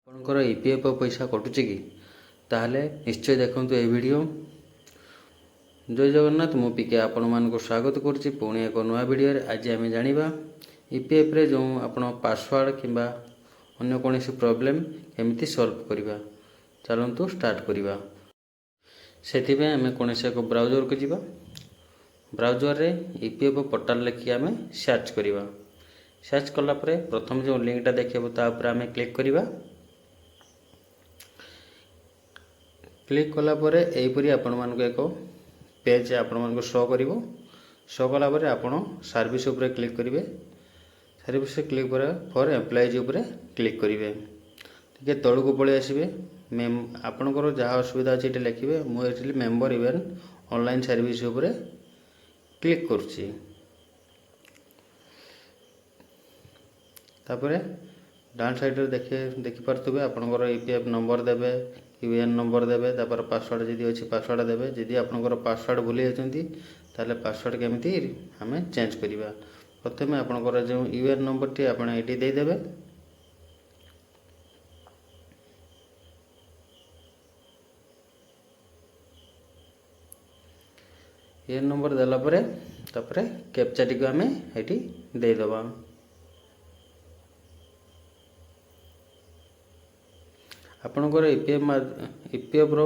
ଆପଣଙ୍କର ଇପିଏଫ୍ଓ ପଇସା କଟୁଛି କି? ତାହେଲେ ନିଶ୍ଚୟ ଦେଖନ୍ତୁ ଏହି ଭିଡ଼ିଓ। ଜୟ ଜଗନ୍ନାଥ, ମୁଁ ପିକେ ଆପଣମାନଙ୍କୁ ସ୍ୱାଗତ କରୁଛି ପୁଣି ଏକ ନୂଆ ଭିଡ଼ିଓରେ। ଆଜି ଆମେ ଜାଣିବା ଇପିଏଫ୍ରେ ଯେଉଁ ଆପଣ ପାସୱାର୍ଡ଼ କିମ୍ବା ଅନ୍ୟ କୌଣସି ପ୍ରୋବ୍ଲେମ୍ କେମିତି ସଲ୍ଭ କରିବା। ଚାଲନ୍ତୁ ଷ୍ଟାର୍ଟ କରିବା। ସେଥିପାଇଁ ଆମେ କୌଣସି ଏକ ବ୍ରାଉଜରକୁ ଯିବା। ବ୍ରାଉଜରରେ ଇପିଏଫ୍ଓ ପୋର୍ଟାଲ ଲେଖି ଆମେ ସର୍ଚ୍ଚ କରିବା। ସର୍ଚ୍ଚ କଲା ପରେ ପ୍ରଥମେ ଯେଉଁ ଲିଙ୍କଟା ଦେଖାଇବ ତା ଉପରେ ଆମେ କ୍ଲିକ୍ କରିବା। କ୍ଲିକ୍ କଲା ପରେ ଏହିପରି ଆପଣମାନଙ୍କୁ ଏକ ପେଜ୍ ଆପଣମାନଙ୍କୁ ଶୋ କରିବ। ଶୋ କଲା ପରେ ଆପଣ ସର୍ଭିସ୍ ଉପରେ କ୍ଲିକ୍ କରିବେ। ସର୍ଭିସ୍ କ୍ଲିକ୍ ଫର୍ ଏମ୍ପ୍ଲୟିଜ୍ ଉପରେ କ୍ଲିକ୍ କରିବେ। ଟିକେ ତଳକୁ ପଳେଇ ଆସିବେ। ଆପଣଙ୍କର ଯାହା ଅସୁବିଧା ଅଛି ଏଠି ଲେଖିବେ। ମୁଁ ଏଠି ମେମ୍ବର ଇଭେନ୍ ଅନଲାଇନ୍ ସର୍ଭିସ୍ ଉପରେ କ୍ଲିକ୍ କରୁଛି। ତାପରେ ଡାଉନ୍ ସାଇଡ଼୍ରେ ଦେଖିପାରୁଥିବେ ଆପଣଙ୍କର ଇପିଏଫ୍ ନମ୍ବର ଦେବେ, ୟୁଏଏନ୍ ନମ୍ବର ଦେବେ, ତାପରେ ପାସୱାର୍ଡ଼ ଯଦି ଅଛି ପାସୱାର୍ଡ଼ ଦେବେ। ଯଦି ଆପଣଙ୍କର ପାସୱାର୍ଡ଼ ଭୁଲି ଯାଇଛନ୍ତି ତାହେଲେ ପାସୱାର୍ଡ଼ କେମିତି ଆମେ ଚେଞ୍ଜ କରିବା। ପ୍ରଥମେ ଆପଣଙ୍କର ଯେଉଁ ୟୁଏଏନ୍ ନମ୍ବରଟି ଆପଣ ଏଠି ଦେଇଦେବେ। ୟୁଏଏନ୍ ନମ୍ବର ଦେଲା ପରେ ତାପରେ କ୍ୟାପଚାଟିକୁ ଆମେ ଏଠି ଦେଇଦେବା। ଆପଣଙ୍କର ଇପିଏଫ୍ର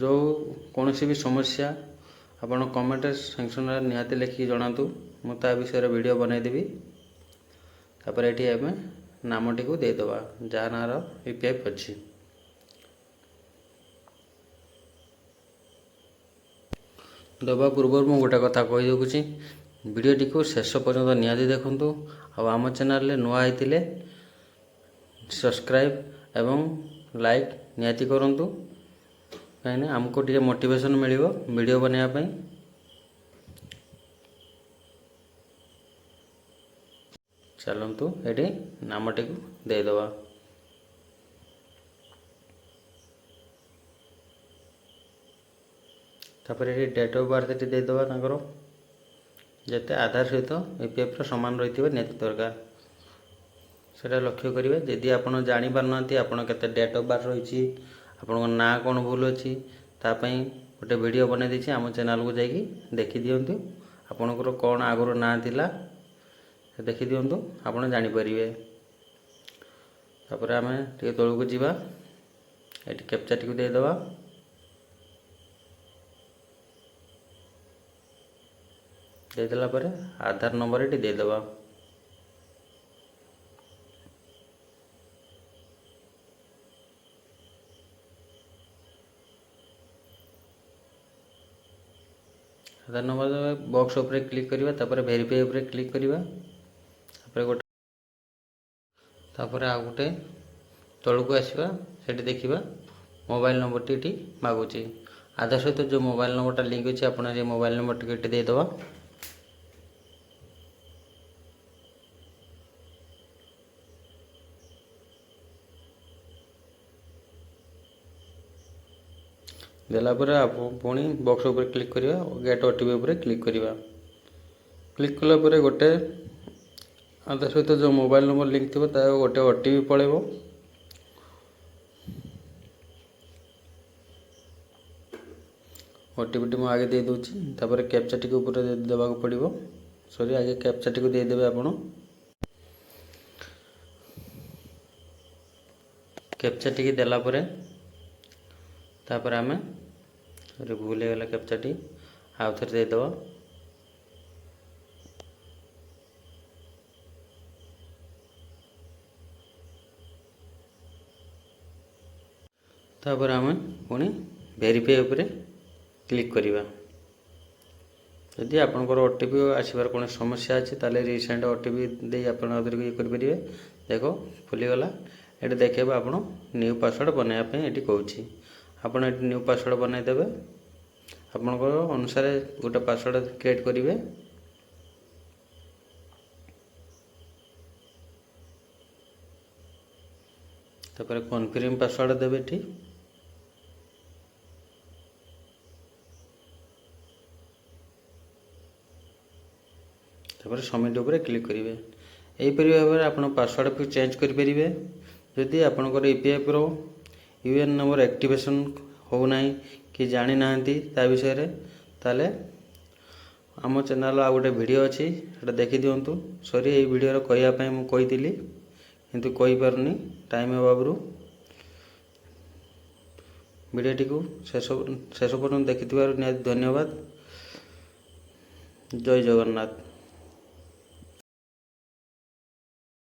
ଯେଉଁ କୌଣସି ବି ସମସ୍ୟା ଆପଣ କମେଣ୍ଟରେ ସେକ୍ସନରେ ନିହାତି ଲେଖିକି ଜଣାନ୍ତୁ। ମୁଁ ତା ବିଷୟରେ ଭିଡ଼ିଓ ବନେଇଦେବି। ତାପରେ ଏଠି ଆମେ ନାମଟିକୁ ଦେଇଦେବା ଯାହା ନାଁର ଇପିଏଫ୍ ଅଛି। ଦେବା ପୂର୍ବରୁ ମୁଁ ଗୋଟେ କଥା କହିଦେଉଛି, ଭିଡ଼ିଓଟିକୁ ଶେଷ ପର୍ଯ୍ୟନ୍ତ ନିହାତି ଦେଖନ୍ତୁ। ଆଉ ଆମ ଚ୍ୟାନେଲରେ ନୂଆ ହେଇଥିଲେ ସବସ୍କ୍ରାଇବ୍ ଏବଂ ଲାଇକ୍ ନିହାତି କରନ୍ତୁ, କାହିଁକିନା ଆମକୁ ଟିକେ ମୋଟିଭେସନ୍ ମିଳିବ ଭିଡ଼ିଓ ବନେଇବା ପାଇଁ। ଚାଲନ୍ତୁ ଏଠି ନାମଟିକୁ ଦେଇଦେବା। ତାପରେ ଏଠି ଡେଟ୍ ଅଫ୍ ବାର୍ଥ ଏଠି ଦେଇଦେବା। ତାଙ୍କର ଯେତେ ଆଧାର ସହିତ ଇପିଏଫ୍ର ସମାନ ରହିଥିବା ନିହାତି ଦରକାର, ସେଇଟା ଲକ୍ଷ୍ୟ କରିବେ। ଯଦି ଆପଣ ଜାଣିପାରୁନାହାନ୍ତି ଆପଣ କେତେ ଡେଟ୍ ଅଫ୍ ବାର୍ଥ ରହିଛି, ଆପଣଙ୍କ ନାଁ କ'ଣ ଭୁଲ ଅଛି, ତା ପାଇଁ ଗୋଟେ ଭିଡ଼ିଓ ବନେଇ ଦେଇଛି। ଆମ ଚ୍ୟାନେଲକୁ ଯାଇକି ଦେଖିଦିଅନ୍ତୁ। ଆପଣଙ୍କର କ'ଣ ଆଗରୁ ନାଁ ଥିଲା ଦେଖିଦିଅନ୍ତୁ, ଆପଣ ଜାଣିପାରିବେ। ତାପରେ ଆମେ ଟିକେ ତଳକୁ ଯିବା। ଏଠି କ୍ୟାପଚାଟିକୁ ଦେଇଦେବା। ଦେଇଦେଲା ପରେ ଆଧାର ନମ୍ବର ଏଠି ଦେଇଦେବା। ଆଧାର ନମ୍ବର ବକ୍ସ ଉପରେ କ୍ଲିକ୍ କରିବା। ତାପରେ ଭେରିଫାଇ ଉପରେ କ୍ଲିକ୍ କରିବା। ତାପରେ ଆଉ ଗୋଟେ ତଳକୁ ଆସିବା। ସେଠି ଦେଖିବା ମୋବାଇଲ୍ ନମ୍ବରଟି ଏଠି ମାଗୁଛି। ଆଧାର ସହିତ ଯେଉଁ ମୋବାଇଲ୍ ନମ୍ବରଟା ଲିଙ୍କ୍ ଅଛି ଆପଣ ଏ ମୋବାଇଲ୍ ନମ୍ବରଟିକୁ ଏଠି ଦେଇଦେବା। ଦେଲା ପରେ ପୁଣି ବକ୍ସ ଉପରେ କ୍ଲିକ୍ କରିବା। ଗେଟ୍ ଓଟିପି ଉପରେ କ୍ଲିକ୍ କରିବା। କ୍ଲିକ୍ କଲା ପରେ ଗୋଟେ ଆଧାର ସହିତ ଯେଉଁ ମୋବାଇଲ୍ ନମ୍ବର ଲିଙ୍କ୍ ଥିବ ତା ଗୋଟେ ଓଟିପି ପଳାଇବ। ଓଟିପିଟି ମୁଁ ଆଗେ ଦେଇଦେଉଛି। ତାପରେ କ୍ୟାପଚାଟିକୁ ଉପରେ ଦେବାକୁ ପଡ଼ିବ। ଆଗେ କ୍ୟାପଚାଟିକୁ ଦେଇଦେବେ ଆପଣ। କ୍ୟାପଚାଟିକି ଦେଲା ପରେ ତାପରେ ଆମେ ଭୁଲ ହେଇଗଲା କ୍ୟାପଚାଟି, ଆଉ ଥରେ ଦେଇଦେବା। ତାପରେ ଆମେ ପୁଣି ଭେରିଫାଇ ଉପରେ କ୍ଲିକ୍ କରିବା। ଯଦି ଆପଣଙ୍କର ଓଟିପି ଆସିବାର କୌଣସି ସମସ୍ୟା ଅଛି ତାହେଲେ ରିସେଣ୍ଡ ଓଟିପି ଦେଇ ଆପଣ ଆଉଥରେ ଇଏ କରିପାରିବେ। ଦେଖ ଖୋଲିଗଲା। ଏଠି ଦେଖେଇବ ଆପଣ ନ୍ୟୁ ପାସୱାର୍ଡ଼ ବନାଇବା ପାଇଁ ଏଠି କହୁଛି। ଆପଣ ଏଠି ନ୍ୟୁ ପାସୱାର୍ଡ଼ ବନାଇଦେବେ। ଆପଣଙ୍କର ଅନୁସାରେ ଗୋଟେ ପାସୱାର୍ଡ଼ କ୍ରିଏଟ୍ କରିବେ। ତାପରେ କନଫର୍ମ ପାସୱାର୍ଡ଼ ଦେବେ ଏଠି। ତାପରେ ସବମିଟ୍ ଉପରେ କ୍ଲିକ୍ କରିବେ। ଏହିପରି ଭାବରେ ଆପଣ ପାସୱାର୍ଡ଼କୁ ଚେଞ୍ଜ କରିପାରିବେ। ଯଦି ଆପଣଙ୍କର EPFର UN ନମ୍ବର ଆକ୍ଟିଭେସନ୍ ହେଉନାହିଁ କି ଜାଣିନାହାନ୍ତି ତା ବିଷୟରେ, ତାହେଲେ ଆମ ଚ୍ୟାନେଲ୍ ଆଉ ଗୋଟେ ଭିଡ଼ିଓ ଅଛି, ସେଇଟା ଦେଖିଦିଅନ୍ତୁ। ସରି, ଏଇ ଭିଡ଼ିଓର କହିବା ପାଇଁ ମୁଁ କହିଥିଲି କିନ୍ତୁ କହିପାରୁନି ଟାଇମ୍ ଅଭାବରୁ। ଭିଡ଼ିଓଟିକୁ ଶେଷ ପର୍ଯ୍ୟନ୍ତ ଦେଖିଥିବାରୁ ନିହାତି ଧନ୍ୟବାଦ। ଜୟ ଜଗନ୍ନାଥ।